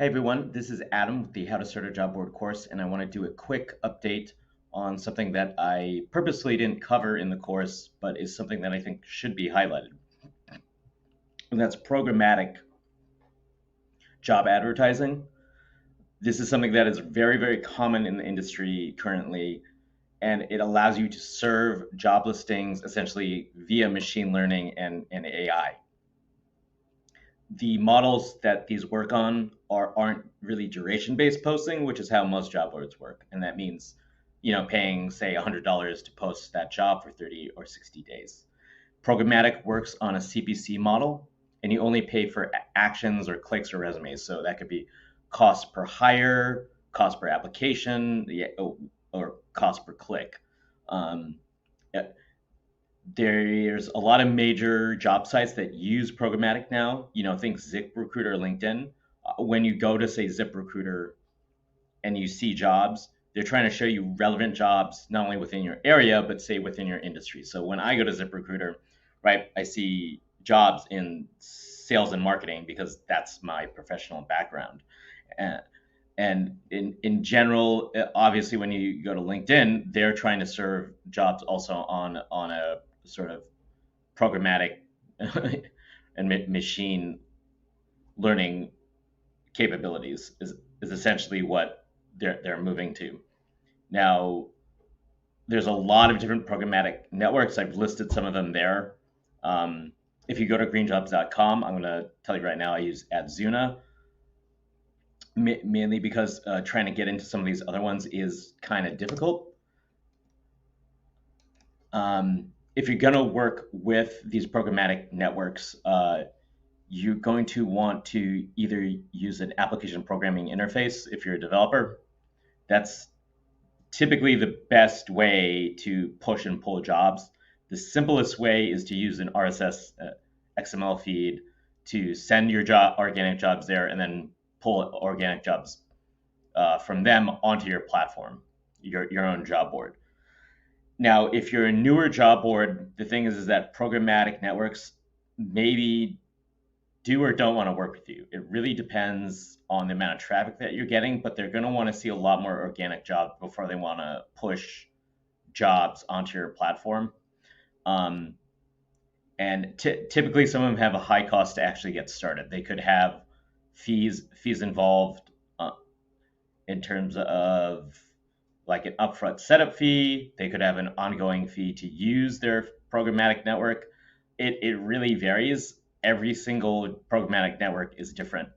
Hey everyone, this is Adam with the How to Start a Job Board course, and I want to do a quick update on something that I purposely didn't cover in the course, but is something that I think should be highlighted. And that's programmatic job advertising. This is something that is very, very common in the industry currently, and it allows you to serve job listings essentially via machine learning and AI. The models that these work on aren't really duration-based posting, which is how most job boards work. And that means, paying, say, $100 to post that job for 30 or 60 days. Programmatic works on a CPC model, and you only pay for actions or clicks or resumes. So that could be cost per hire, cost per application, or cost per click. Um, there's a lot of major job sites that use programmatic now. Think ZipRecruiter or LinkedIn. When you go to, say, ZipRecruiter and you see jobs, they're trying to show you relevant jobs, not only within your area, but say within your industry. So when I go to ZipRecruiter, right, I see jobs in sales and marketing because that's my professional background. And in general, obviously, when you go to LinkedIn, they're trying to serve jobs also on a sort of programmatic and machine learning capabilities is essentially what they're moving to. Now, there's a lot of different programmatic networks. I've listed some of them there. If you go to greenjobs.com, I'm going to tell you right now, I use Adzuna mainly because trying to get into some of these other ones is kind of difficult. If you're going to work with these programmatic networks, you're going to want to either use an application programming interface if you're a developer. That's typically the best way to push and pull jobs. The simplest way is to use an RSS XML feed to send your organic jobs there and then pull organic jobs from them onto your platform, your own job board. Now, if you're a newer job board, the thing is that programmatic networks maybe do or don't want to work with you. It really depends on the amount of traffic that you're getting, but they're going to want to see a lot more organic jobs before they want to push jobs onto your platform. And typically, some of them have a high cost to actually get started. They could have fees involved in terms of like an upfront setup fee. They could have an ongoing fee to use their programmatic network. It really varies. Every single programmatic network is different.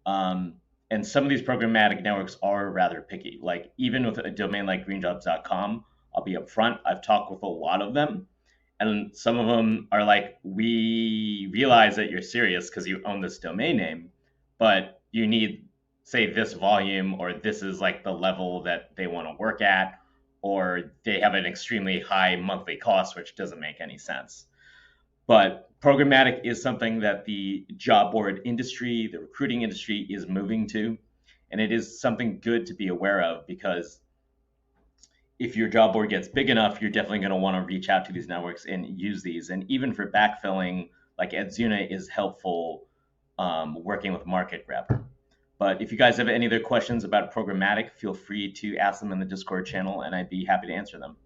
And some of these programmatic networks are rather picky. Like even with a domain like greenjobs.com, I'll be upfront. I've talked with a lot of them, and some of them are like, we realize that you're serious because you own this domain name, but you need, say, this volume, or this is like the level that they want to work at, or they have an extremely high monthly cost, which doesn't make any sense. But programmatic is something that the job board industry, the recruiting industry is moving to. And it is something good to be aware of because if your job board gets big enough, you're definitely going to want to reach out to these networks and use these. And even for backfilling, like Adzuna is helpful working with Market Grabber. But if you guys have any other questions about programmatic, feel free to ask them in the Discord channel, and I'd be happy to answer them.